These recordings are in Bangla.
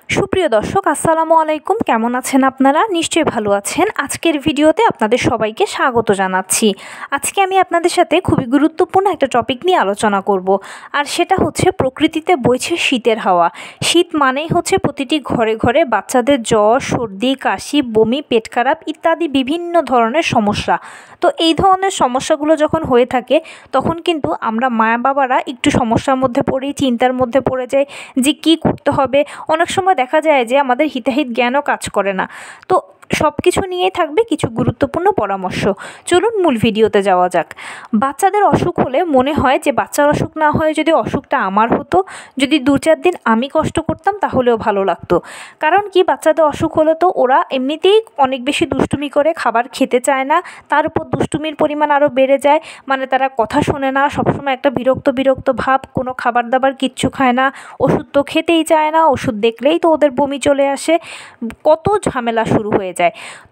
সুপ্রিয় দর্শক আসসালামু আলাইকুম, কেমন আছেন আপনারা? নিশ্চয়ই ভালো আছেন। আজকের ভিডিওতে আপনাদের সবাইকে স্বাগত জানাচ্ছি। আজকে আমি আপনাদের সাথে খুবই গুরুত্বপূর্ণ একটা টপিক নিয়ে আলোচনা করব, আর সেটা হচ্ছে প্রকৃতিতে বইছে শীতের হাওয়া। শীত মানেই হচ্ছে প্রতিটি ঘরে ঘরে বাচ্চাদের জ্বর, সর্দি, কাশি, বমি, পেট খারাপ ইত্যাদি বিভিন্ন ধরনের সমস্যা। তো এই ধরনের সমস্যাগুলো যখন হয়ে থাকে তখন কিন্তু আমরা মা বাবারা একটু সমস্যার মধ্যে পড়ি, চিন্তার মধ্যে পড়ে যাই যে কী করতে হবে। অনেক সময় দেখা যায় যে আমাদের হিতাহিত জ্ঞানও কাজ করে না। তো সব কিছু নিয়েই থাকবে কিছু গুরুত্বপূর্ণ পরামর্শ। চলুন মূল ভিডিওতে যাওয়া যাক। বাচ্চাদের অসুখ হলে মনে হয় যে বাচ্চার অসুখ না হয়ে যদি অসুখটা আমার হতো, যদি 2-4 দিন আমি কষ্ট করতাম তাহলেও ভালো লাগতো। কারণ কি, বাচ্চাদের অসুখ হলে তো ওরা এমনিতেই অনেক বেশি দুষ্টুমি করে, খাবার খেতে চায় না, তার উপর দুষ্টুমির পরিমাণ আরও বেড়ে যায়। মানে তারা কথা শোনে না, সবসময় একটা বিরক্ত বিরক্ত ভাব, কোনো খাবার দাবার কিচ্ছু খায় না, ওষুধ তো খেতেই চায় না, ওষুধ দেখলেই তো ওদের বমি চলে আসে, কত ঝামেলা শুরু হয়ে যায়।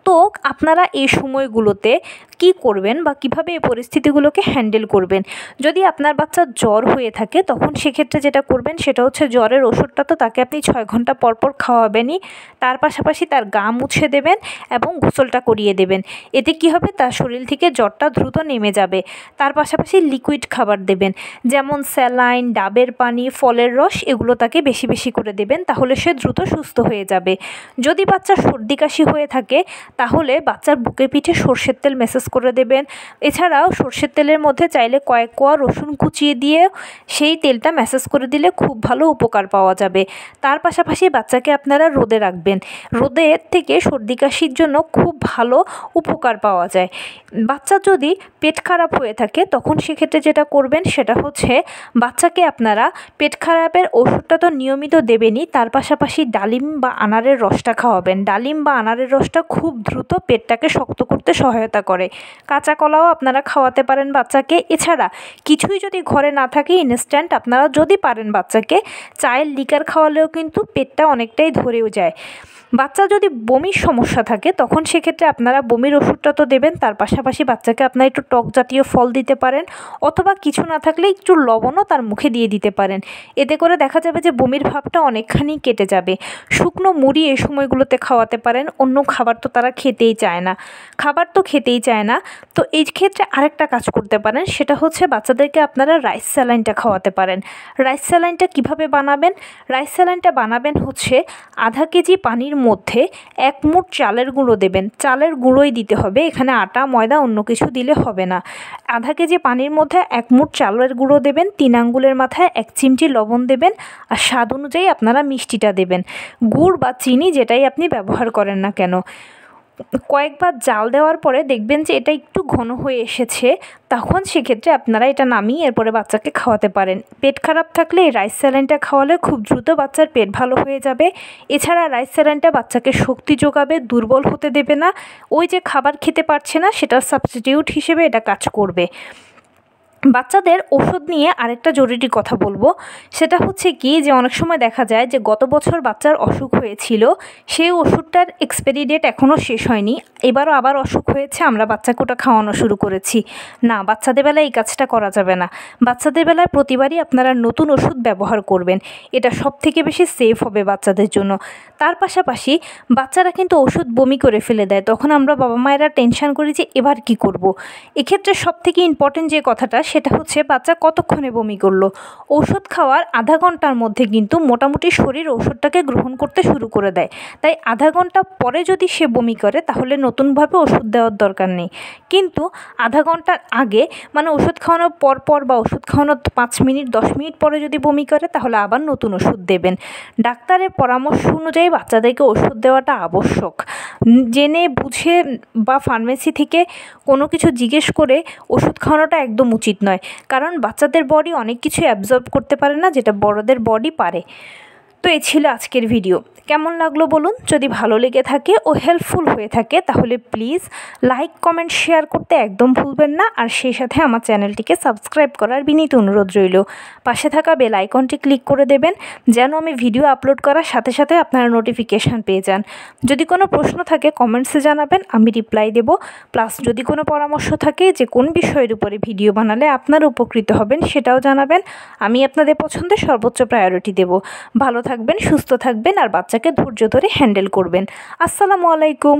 তো আপনারা এই সময়গুলোতে কি করবেন বা কিভাবে এই পরিস্থিতিগুলোকে হ্যান্ডেল করবেন? যদি আপনার বাচ্চার জ্বর হয়ে থাকে তখন সেক্ষেত্রে যেটা করবেন সেটা হচ্ছে জ্বরের ওষুধটা তো তাকে আপনি 6 ঘন্টা পর পর খাওয়াবেনই, তার পাশাপাশি তার গা মুছে দেবেন এবং গোসলটা করিয়ে দেবেন। এতে কি হবে, তার শরীর থেকে জ্বরটা দ্রুত নেমে যাবে। তার পাশাপাশি লিকুইড খাবার দেবেন, যেমন স্যালাইন, ডাবের পানি, ফলের রস, এগুলো তাকে বেশি বেশি করে দেবেন, তাহলে সে দ্রুত সুস্থ হয়ে যাবে। যদি বাচ্চার সর্দি কাশি হয়ে থাকে তাহলে বাচ্চার বুকে পিঠে সর্ষের তেল ম্যাসাজ করে দেবেন। এছাড়াও সর্ষের তেলের মধ্যে চাইলে কয়েক কোয়া রসুন কুচিয়ে দিয়ে সেই তেলটা ম্যাসাজ করে দিলে খুব ভালো উপকার পাওয়া যাবে। তার পাশাপাশি বাচ্চাকে আপনারা রোদে রাখবেন, রোদের থেকে সর্দি কাশির জন্য খুব ভালো উপকার পাওয়া যায়। বাচ্চা যদি পেট খারাপ হয়ে থাকে তখন সেক্ষেত্রে যেটা করবেন সেটা হচ্ছে বাচ্চাকে আপনারা পেট খারাপের ওষুধটা তো নিয়মিত দেবেনই, তার পাশাপাশি ডালিম বা আনারের রসটা খাওয়াবেন। ডালিম বা আনারের রসটা খুব দ্রুত পেটটাকে শক্ত করতে সহায়তা করে। কাঁচা কলাও আপনারা খাওয়াতে পারেন বাচ্চাকে। এছাড়া কিছুই যদি ঘরে না থাকে, ইনস্ট্যান্ট আপনারা যদি পারেন বাচ্চাকে চায়ের লিকার খাওয়ালেও কিন্তু পেটটা অনেকটাই ধরেও যায়। বাচ্চা যদি বমির সমস্যা থাকে তখন সেক্ষেত্রে আপনারা বমির ওষুধটা তো দেবেন, তার পাশাপাশি বাচ্চাকে আপনারা একটু টক জাতীয় ফল দিতে পারেন, অথবা কিছু না থাকলে একটু লবণও তার মুখে দিয়ে দিতে পারেন। এতে করে দেখা যাবে যে বমির ভাবটা অনেকখানি কেটে যাবে। শুকনো মুড়ি এই সময়গুলোতে খাওয়াতে পারেন। অন্য খাবার তো তারা খেতেই চায় না, তো এই ক্ষেত্রে আরেকটা কাজ করতে পারেন, সেটা হচ্ছে বাচ্চাদেরকে আপনারা রাইস স্যালাইনটা খাওয়াতে পারেন। রাইস স্যালাইনটা কীভাবে বানাবেন? রাইস স্যালাইনটা বানাবেন হচ্ছে আধা কেজি পানির মধ্যে 1 মুঠ চালের গুঁড়ো দেবেন। চালের গুঁড়োই দিতে হবে, এখানে আটা ময়দা অন্য কিছু দিলে হবে না। আধা কেজি পানির মধ্যে 1 মুঠ চালের গুঁড়ো দেবেন, 3 আঙ্গুলের মাথায় 1 চিমটি লবণ দেবেন, আর স্বাদ অনুযায়ী আপনারা মিষ্টিটা দেবেন। গুড় বা চিনি যেটাই আপনি ব্যবহার করেন না কেন, কয়েকবার জাল দেওয়ার পরে দেখবেন যে এটা একটু ঘন হয়ে এসেছে, তখন সেক্ষেত্রে আপনারা এটা নামিয়ে এরপরে বাচ্চাকে খাওয়াতে পারেন। পেট খারাপ থাকলে এই রাইস স্যালাইনটা খাওয়ালে খুব দ্রুত বাচ্চার পেট ভালো হয়ে যাবে। এছাড়া রাইস স্যালাইনটা বাচ্চাকে শক্তি যোগাবে, দুর্বল হতে দেবে না। ওই যে খাবার খেতে পারছে না সেটার সাবস্টিটিউট হিসেবে এটা কাজ করবে। বাচ্চাদের ওষুধ নিয়ে আরেকটা জরুরি কথা বলবো, সেটা হচ্ছে কি যে অনেক সময় দেখা যায় যে গত বছর বাচ্চার অসুখ হয়েছিল, সেই ওষুধটার এক্সপায়ারি ডেট এখনও শেষ হয়নি, এবারও আবার অসুখ হয়েছে, আমরা বাচ্চাকে ওটা খাওয়ানো শুরু করেছি। না, বাচ্চাদের বেলায় এই কাজটা করা যাবে না। বাচ্চাদের বেলায় প্রতিবারই আপনারা নতুন ওষুধ ব্যবহার করবেন, এটা সবথেকে বেশি সেফ হবে বাচ্চাদের জন্য। তার পাশাপাশি বাচ্চারা কিন্তু ওষুধ বমি করে ফেলে দেয়, তখন আমরা বাবা মায়েরা টেনশন করি যে এবার কি করব। এক্ষেত্রে সবথেকে ইম্পর্টেন্ট যে কথাটা সেটা হচ্ছে বাচ্চা কতক্ষণে বমি করলো। ওষুধ খাওয়ার আধা ঘন্টার মধ্যে কিন্তু মোটামুটি শরীর ওষুধটাকে গ্রহণ করতে শুরু করে দেয়, তাই আধা ঘন্টা পরে যদি সে বমি করে তাহলে নতুনভাবে ওষুধ দেওয়ার দরকার নেই। কিন্তু আধা ঘন্টার আগে, মানে ওষুধ খাওয়ানোর পর বা ওষুধ খাওয়ানোর 5 মিনিট 10 মিনিট পরে যদি বমি করে তাহলে আবার নতুন ওষুধ দেবেন। ডাক্তারের পরামর্শ অনুযায়ী বাচ্চাদেরকে ওষুধ দেওয়াটা আবশ্যক। জেনে বুঝে বা ফার্মেসি থেকে কোনো কিছু জিজ্ঞেস করে ওষুধ খাওয়ানোটা একদম উচিত নয়, কারণ বাচ্চাদের বডি অনেক কিছু অ্যাবজর্ব করতে পারে না যেটা বড়দের বডি পারে। তো এই ছিল আজকের ভিডিও। কেমন লাগলো বলুন? যদি ভালো লেগে থাকে ও হেল্পফুল হয়ে থাকে তাহলে প্লিজ লাইক, কমেন্ট, শেয়ার করতে একদম ভুলবেন না, আর সেই সাথে আমার চ্যানেলটিকে সাবস্ক্রাইব করার বিনীত অনুরোধ রইল। পাশে থাকা বেল আইকনটি ক্লিক করে দেবেন যেন আমি ভিডিও আপলোড করার সাথে সাথে আপনারা নোটিফিকেশান পেয়ে যান। যদি কোনো প্রশ্ন থাকে কমেন্টসে জানাবেন, আমি রিপ্লাই দেব। প্লাস যদি কোনো পরামর্শ থাকে যে কোন বিষয়ের উপরে ভিডিও বানালে আপনারা উপকৃত হবেন সেটাও জানাবেন, আমি আপনাদের পছন্দের সর্বোচ্চ প্রায়োরিটি দেব। ভালো থাকবেন। থাকবেন, সুস্থ থাকবেন আর বাচ্চাকে ধৈর্য ধরে হ্যান্ডেল করবেন। আসসালামু আলাইকুম।